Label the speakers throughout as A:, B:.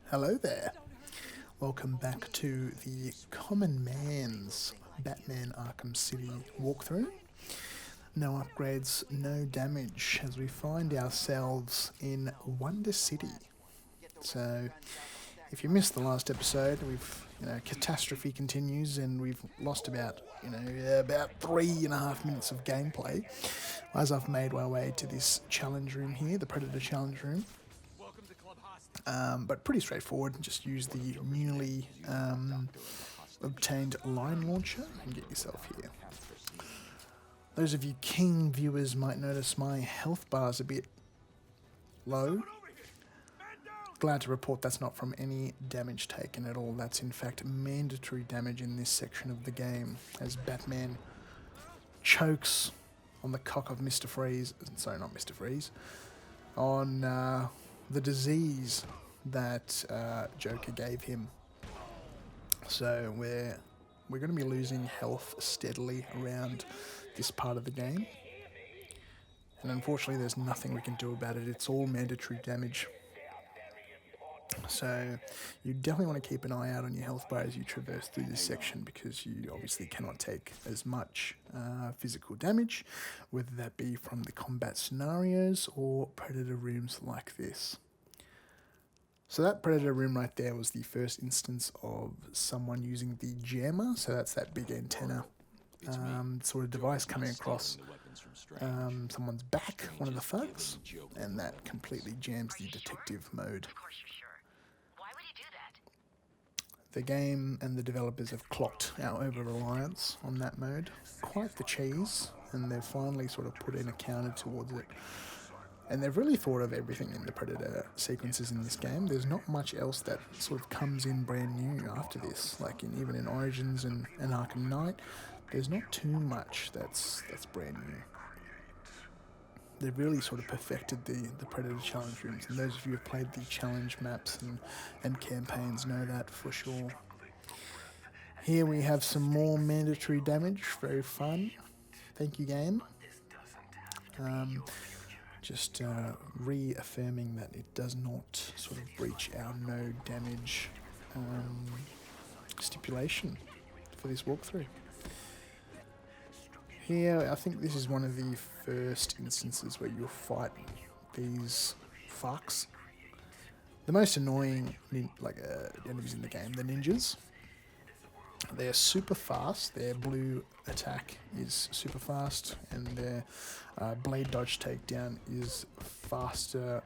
A: Hello there. Welcome back to the Common Man's Batman Arkham City walkthrough. No upgrades, no damage, as we find ourselves in Wonder City. So, if you missed the last episode, catastrophe continues, and we've lost about 3.5 minutes of gameplay. As I've made my way to this challenge room here, the Predator challenge room. But pretty straightforward. Just use the newly obtained line launcher and get yourself here. Those of you keen viewers might notice my health bar's a bit low. Glad to report that's not from any damage taken at all. That's in fact mandatory damage in this section of the game, as Batman chokes on the cock of Mr. Freeze. Sorry, not Mr. Freeze. On the disease that Joker gave him. So we're going to be losing health steadily around this part of the game, and unfortunately there's nothing we can do about it. It's all mandatory damage. So you definitely want to keep an eye out on your health bar as you traverse through this section, because you obviously cannot take as much physical damage, whether that be from the combat scenarios or Predator rooms like this. So that Predator room right there was the first instance of someone using the jammer. So that's that big antenna sort of device coming across someone's back, one of the thugs, and that completely jams the detective mode. The game and the developers have clocked our over-reliance on that mode. Quite the cheese, and they've finally sort of put in a counter towards it. And they've really thought of everything in the Predator sequences in this game. There's not much else that sort of comes in brand new after this. Like even in Origins and Arkham Knight, there's not too much that's brand new. They've really sort of perfected the Predator challenge rooms, and those of you who have played the challenge maps and campaigns know that for sure. Here we have some more mandatory damage, very fun. Thank you, game. Just reaffirming that it does not sort of breach our no damage stipulation for this walkthrough. Here, I think this is one of the first instances where you'll fight these fucks. The most annoying enemies in the game, the ninjas. They're super fast. Their blue attack is super fast, and their blade dodge takedown is faster.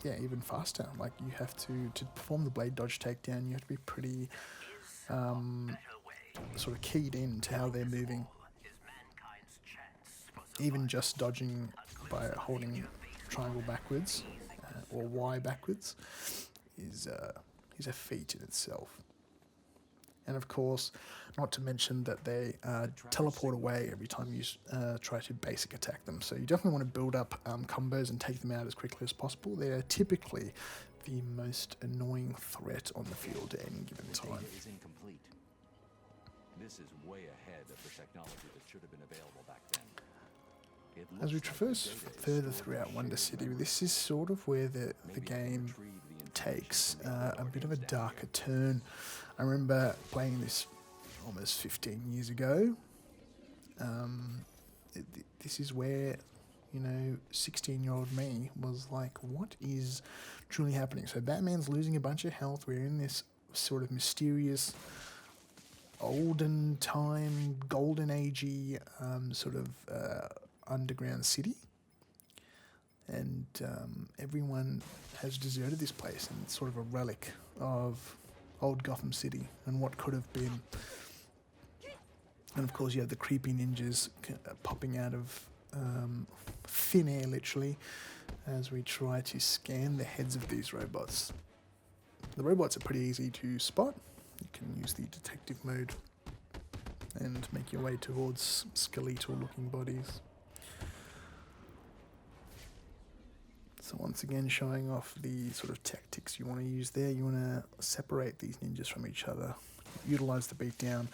A: Even faster. Like you have to perform the blade dodge takedown, you have to be pretty sort of keyed in to how they're moving. Even just dodging by holding triangle backwards or Y backwards is a feat in itself. And of course, not to mention that they teleport away every time you try to basic attack them. So you definitely want to build up combos and take them out as quickly as possible. They are typically the most annoying threat on the field at any given time.
B: This is way ahead of the technology that should have been available back then.
A: As we traverse further throughout Wonder City, this is sort of where the game takes a bit of a darker turn. I remember playing this almost 15 years ago. This is where, 16-year-old me was like, what is truly happening? So Batman's losing a bunch of health. We're in this sort of mysterious olden time, golden agey underground city, and everyone has deserted this place, and it's sort of a relic of old Gotham City and what could have been. And of course you have the creepy ninjas popping out of thin air, literally, as we try to scan the heads of these robots. The robots are pretty easy to spot. You can use the detective mode and make your way towards skeletal looking bodies. So once again, showing off the sort of tactics you want to use there. You want to separate these ninjas from each other, utilize the beatdown,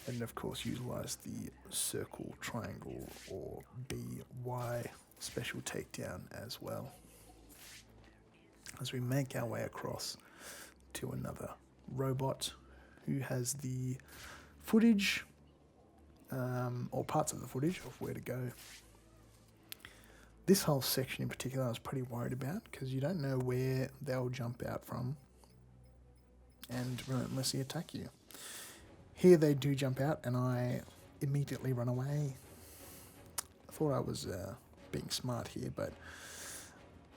A: and of course utilize the circle, triangle, or BY special takedown as well. as we make our way across to another robot who has the footage, or parts of the footage of where to go. This whole section in particular I was pretty worried about because you don't know where they'll jump out from and relentlessly attack you. Here they do jump out and I immediately run away. I thought I was being smart here, but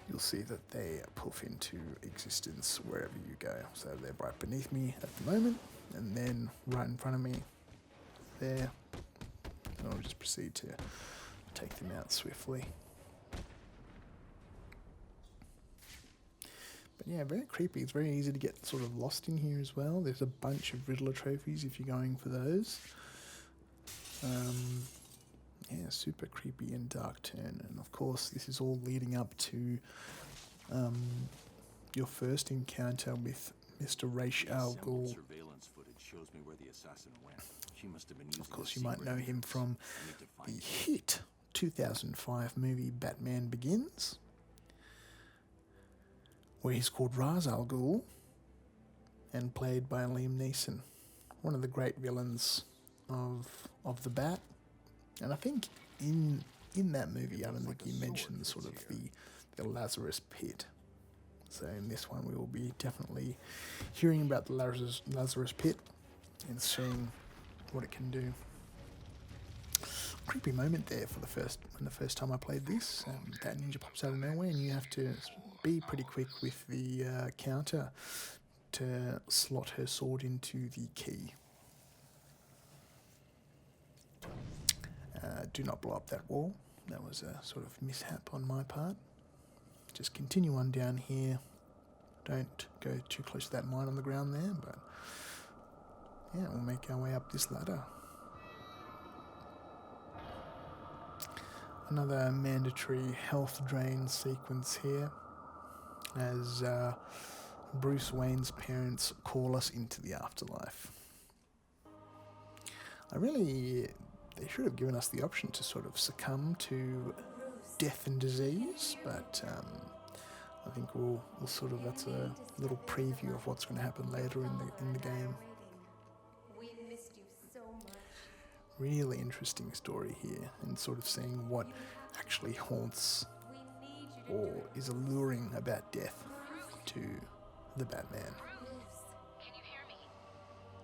A: you'll see that they poof into existence wherever you go. So they're right beneath me at the moment, and then right in front of me there. And I'll just proceed to take them out swiftly. But yeah, very creepy. It's very easy to get sort of lost in here as well. There's a bunch of Riddler trophies if you're going for those. Yeah, super creepy and dark turn. And of course, this is all leading up to your first encounter with Mr. Reyes Ghul.
B: Surveillance footage shows me where the assassin went. She must have been using
A: Of course, you might know him from the hit 2005 movie Batman Begins, where he's called Ra's al Ghul and played by Liam Neeson, one of the great villains of the Bat. And I think in that movie, I don't think he mentioned sort of the Lazarus Pit. So in this one, we will be definitely hearing about the Lazarus Pit and seeing what it can do. Creepy moment there for the first time I played this. That ninja pops out of nowhere, and you have to be pretty quick with the counter to slot her sword into the key. Do not blow up that wall. That was a sort of mishap on my part. Just continue on down here. Don't go too close to that mine on the ground there, but yeah, we'll make our way up this ladder. Another mandatory health drain sequence here as Bruce Wayne's parents call us into the afterlife. They should have given us the option to sort of succumb to death and disease, but I think that's a little preview of what's going to happen later in the game. Really interesting story here, and sort of seeing what actually haunts or is alluring about death to the Batman.
C: Can you hear me?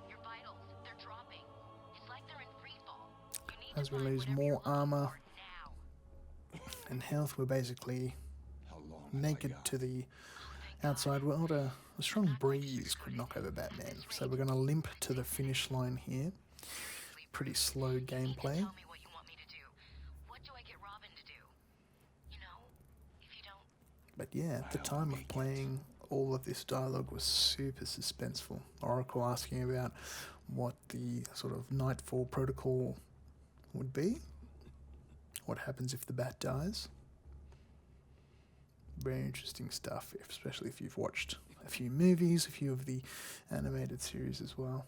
C: Your vitals, they're dropping. It's like they're in free fall.
A: As we lose more armor and health, we're basically naked to the outside world. A strong breeze could knock over Batman, so we're going to limp to the finish line here. Pretty slow gameplay.
C: Tell me what you want me to do. What do I get Robin to do? You know, if you don't.
A: But yeah, at the time of playing, all of this dialogue was super suspenseful. Oracle asking about what the sort of Nightfall protocol would be. What happens if the Bat dies? Very interesting stuff, especially if you've watched a few movies, a few of the animated series as well.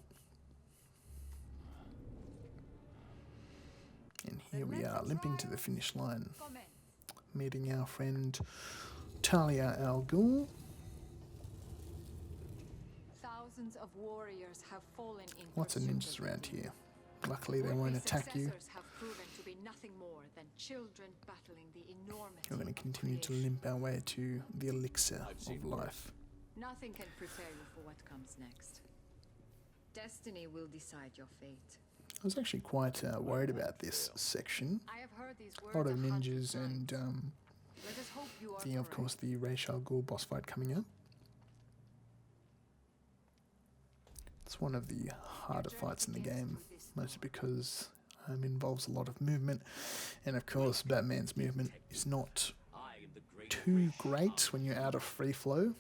A: And here we are, limping to the finish line, meeting our friend Talula al Ghul.
D: Thousands of warriors have fallen in
A: Lots of ninjas around here. Luckily, they won't attack you.
D: Have proven to be nothing more than children battling the enormity.
A: We're going to continue to limp our way to the elixir of life.
D: Nothing can prepare you for what comes next. Destiny will decide your fate.
A: I was actually quite worried about this section.
D: I have heard these
A: A lot of
D: words 100
A: ninjas and,
D: times. Let us hope you are
A: of course, the Reyes al Ghul boss fight coming up. It's one of the harder fights in the game, mostly because it involves a lot of movement, and of course Batman's movement is not too great when you're out of free flow,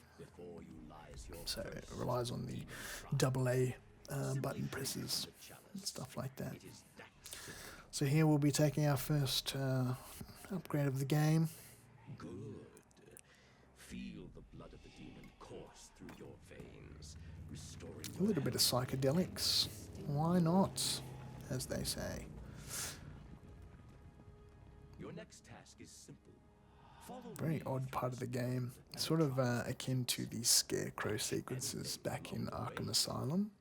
A: so it relies on the AA button presses and stuff like that. So here we'll be taking our first upgrade of the game.
E: Good. Feel the blood of the demon course through your veins, restoring
A: A little bit of psychedelics. Why not, as they say.
E: Your next task is simple.
A: Very odd part of the game. Sort of akin to the Scarecrow sequences back in Arkham Asylum.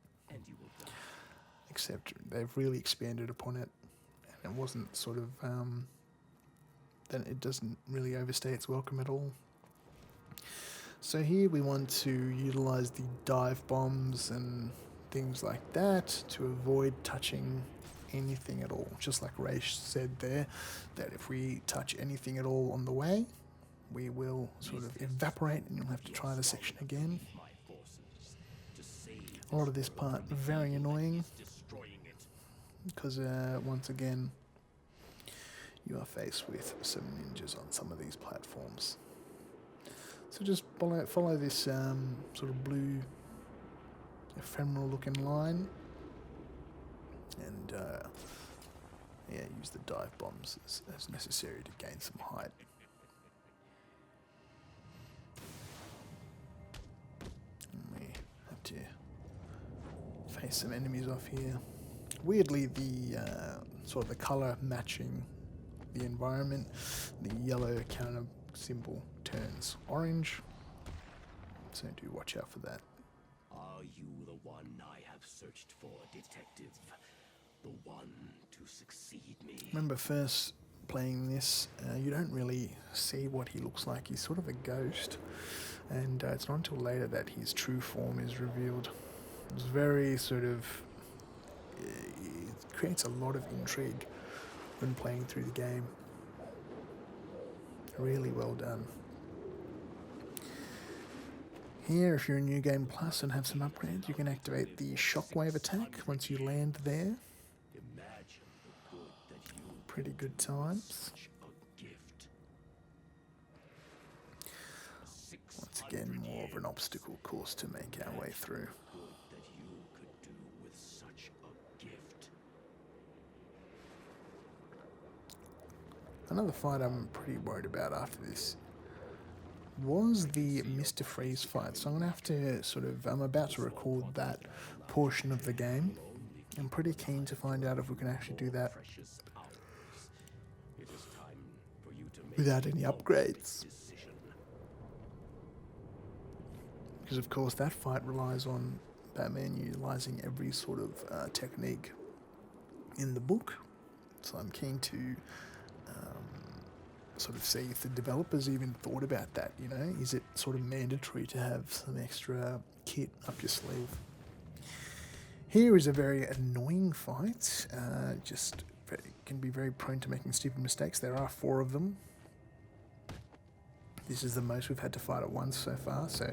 A: Except they've really expanded upon it. And it wasn't sort of... then it doesn't really overstay its welcome at all. So here we want to utilize the dive bombs and things like that to avoid touching anything at all. Just like Reyes said there, that if we touch anything at all on the way, we will sort of evaporate and you'll have to try the section again. A lot of this part very annoying because once again you are faced with some ninjas on some of these platforms. So just follow this sort of blue ephemeral looking line and yeah, use the dive bombs as necessary to gain some height. And we have to face some enemies off here. Weirdly, the sort of the color matching the environment, the yellow counter symbol turns orange, so do watch out for that.
E: Are you the one I have searched for, detective? The one to succeed me?
A: Remember first playing this, you don't really see what he looks like. He's sort of a ghost, and it's not until later that his true form is revealed. It's very sort of... it creates a lot of intrigue when playing through the game. Really well done. Here, if you're in New Game Plus and have some upgrades, you can activate the shockwave attack once you land there. Pretty good times. Once again, more of an obstacle course to make our way through. Another fight I'm pretty worried about after this was the Mr. Freeze fight. So I'm going to have to sort of... I'm about to record that portion of the game. I'm pretty keen to find out if we can actually do that without any upgrades. Because of course that fight relies on Batman utilizing every sort of technique in the book. So I'm keen to sort of see if the developers even thought about that, you know? Is it sort of mandatory to have some extra kit up your sleeve? Here is a very annoying fight. Can be very prone to making stupid mistakes. There are 4 of them. This is the most we've had to fight at once so far, so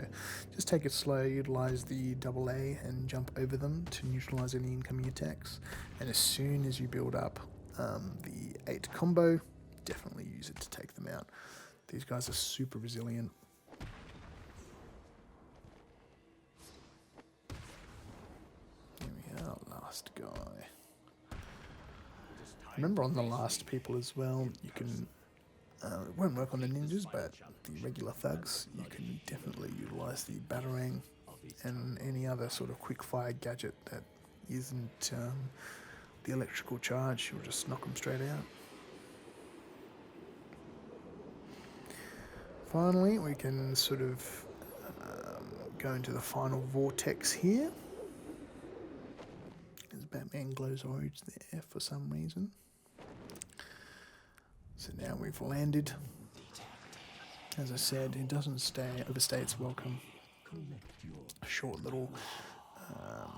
A: just take it slow, utilize the AA and jump over them to neutralize any incoming attacks. And as soon as you build up the 8 combo, definitely use it to take them out. These guys are super resilient. Here we are, last guy. Remember on the last people as well, you can, it won't work on the ninjas, but the regular thugs, you can definitely utilize the batarang and any other sort of quick fire gadget that isn't the electrical charge. You'll just knock them straight out. Finally, we can sort of go into the final vortex here. As Batman glows orange there for some reason. So now we've landed. As I said, it doesn't overstay its welcome. A short little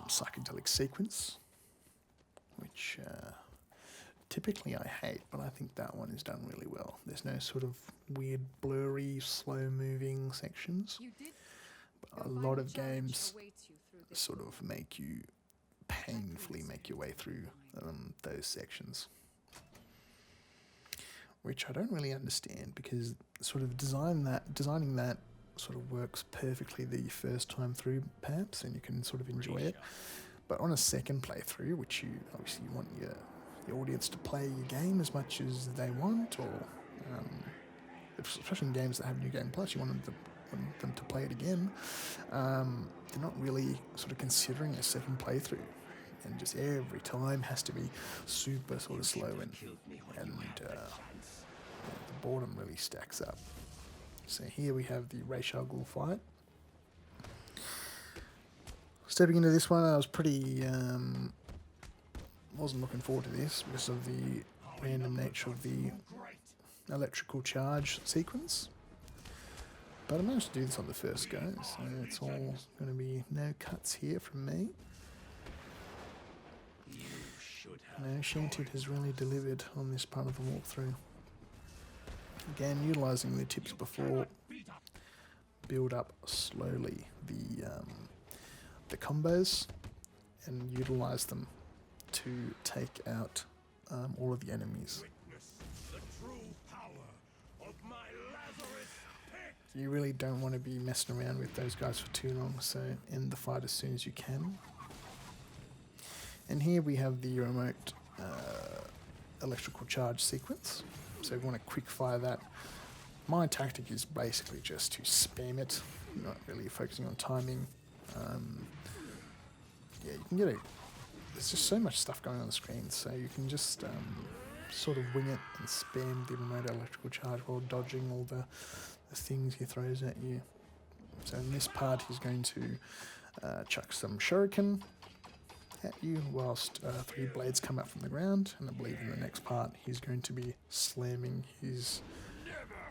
A: psychedelic sequence, which typically I hate, but I think that one is done really well. There's no sort of weird, blurry, slow-moving sections. But a lot of games sort of make you painfully make your way through those sections, which I don't really understand, because sort of designing that sort of works perfectly the first time through, perhaps, and you can sort of enjoy it. But on a second playthrough, which you obviously want your audience to play your game as much as they want, or especially in games that have New Game Plus, you want them to play it again. They're not really sort of considering a second playthrough, and just every time has to be super sort of slow, and the boredom really stacks up. So here we have the Reyes Ghul fight. Stepping into this one, I was pretty... wasn't looking forward to this because of the random nature of the electrical charge sequence. But I managed to do this on the first go, so it's all going to be no cuts here from me. No, Shantyt has really delivered on this part of the walkthrough. Again, utilising the tips before, build up slowly the combos and utilise them to take out all of the enemies. You really don't want to be messing around with those guys for too long, so end the fight as soon as you can. And here we have the remote electrical charge sequence, so we want to quick fire that. My tactic is basically just to spam it, not really focusing on timing. Yeah, you can get there's just so much stuff going on the screen, so you can just sort of wing it and spam the remote electrical charge while dodging all the things he throws at you. So in this part he's going to chuck some shuriken at you whilst 3 blades come up from the ground, and I believe in the next part he's going to be slamming his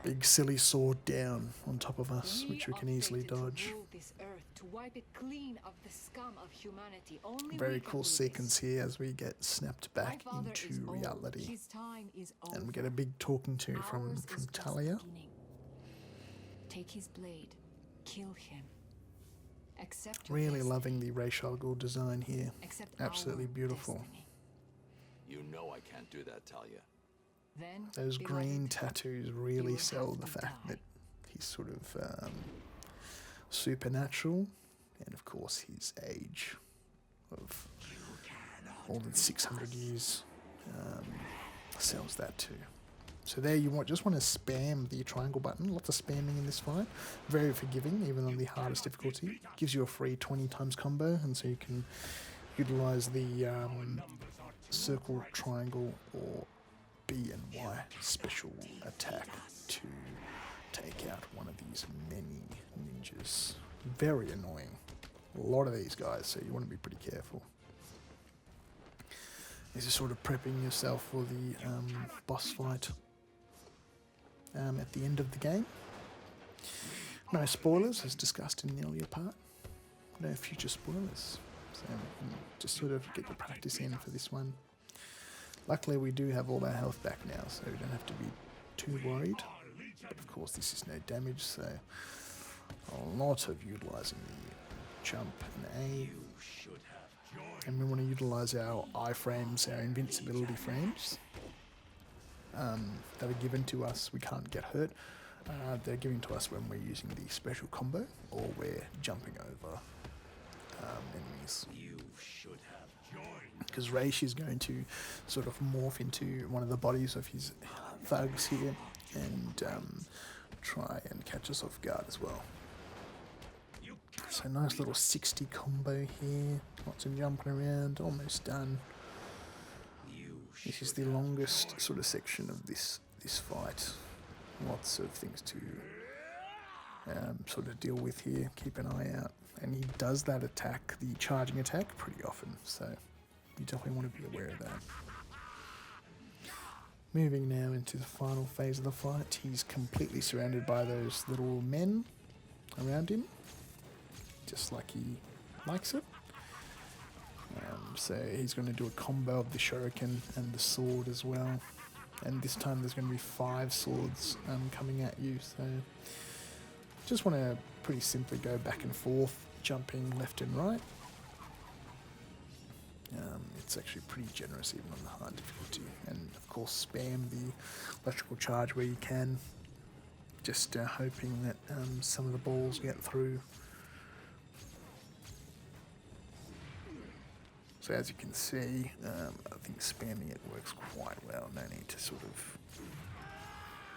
A: big silly sword down on top of us, which we can easily dodge. Very cool sequence here as we get snapped back into reality, and we get a big talking to from Talula.
D: Take his blade, kill him.
A: Really loving the Reyes Ghul design here. Absolutely beautiful.
B: You know I can't do that, Talia.
A: Those green tattoos really sell the fact that he's sort of supernatural, and of course his age of more than 600 years sells that too. So there you just want to spam the triangle button. Lots of spamming in this fight. Very forgiving, even on the hardest difficulty. Gives you a free 20 times combo, and so you can utilise the circle, triangle, or B and Y special attack to take out one of these many ninjas. Very annoying. A lot of these guys, so you want to be pretty careful. This is sort of prepping yourself for the boss fight at the end of the game. No spoilers, as discussed in the earlier part. No future spoilers. So you can just sort of get the practice in for this one. Luckily we do have all our health back now, so we don't have to be too worried. But of course this is no damage, so a lot of utilising the jump and A. And we want to utilise our iframes, our invincibility frames that are given to us. We can't get hurt. They're given to us when we're using the special combo or we're jumping over enemies. Because Reyes is going to sort of morph into one of the bodies of his thugs here and try and catch us off guard as well. So nice little 60 combo here, lots of jumping around, almost done. This is the longest sort of section of this fight. Lots of things to sort of deal with here, keep an eye out. And he does that attack, the charging attack, pretty often, so you definitely want to be aware of that. Moving now into the final phase of the fight, he's completely surrounded by those little men around him, just like he likes it. So he's going to do a combo of the shuriken and the sword as well. And this time there's going to be 5 swords coming at you, so just want to pretty simply go back and forth, jumping left and right. It's actually pretty generous even on the hard difficulty. And of course spam the electrical charge where you can, just hoping that some of the balls get through. So as you can see, I think spamming it works quite well. No need to sort of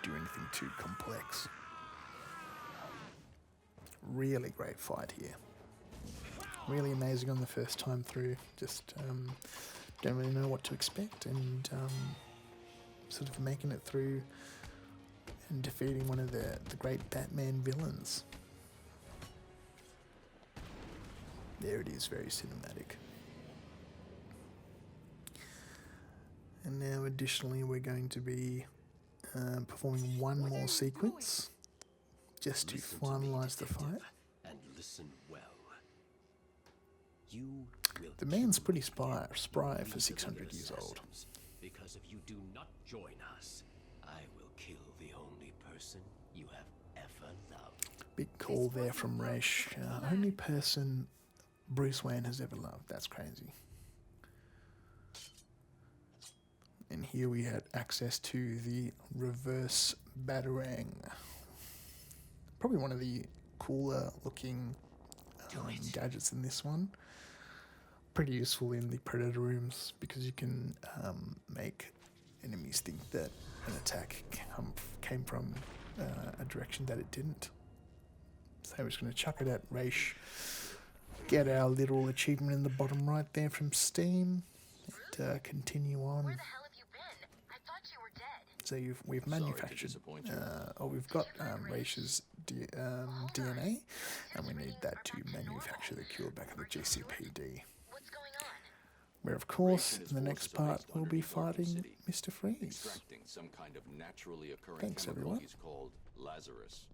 A: do anything too complex. Really great fight here. Really amazing on the first time through. Just don't really know what to expect, and sort of making it through and defeating one of the great Batman villains. There it is, very cinematic. And now additionally we're going to be performing one more sequence just to
E: Listen to me,
A: finalise the
E: detective,
A: fight.
E: and listen well. You will
A: The man's
E: kill
A: pretty
E: me
A: spry
E: and
A: for
E: lead of
A: 600
E: other
A: years old.
E: assassins, because if you do not join us, I will kill the only person you have ever loved.
A: Big call there from Reyes. Only person Bruce Wayne has ever loved. That's crazy. And here we had access to the reverse batarang. Probably one of the cooler looking gadgets in this one. Pretty useful in the Predator rooms because you can make enemies think that an attack came from a direction that it didn't. So we're just going to chuck it at Reyes. Get our little achievement in the bottom right there from Steam. And continue on.
C: Where the hell have you been? I thought you were dead.
A: So we've
B: Sorry to
A: manufactured,
B: disappoint you.
A: we've got Reyes' DNA, and we need that to manufacture the cure back of the GCPD.
C: What's going on?
A: Where, of course,
B: Reyes
A: in the
B: and his
A: next
B: forces are
A: part,
B: based
A: we'll be
B: underneath Arkham
A: fighting
B: City,
A: Mr. Freeze.
B: extracting some kind of naturally occurring
A: Thanks,
B: chemical
A: everyone.
B: he's called Lazarus.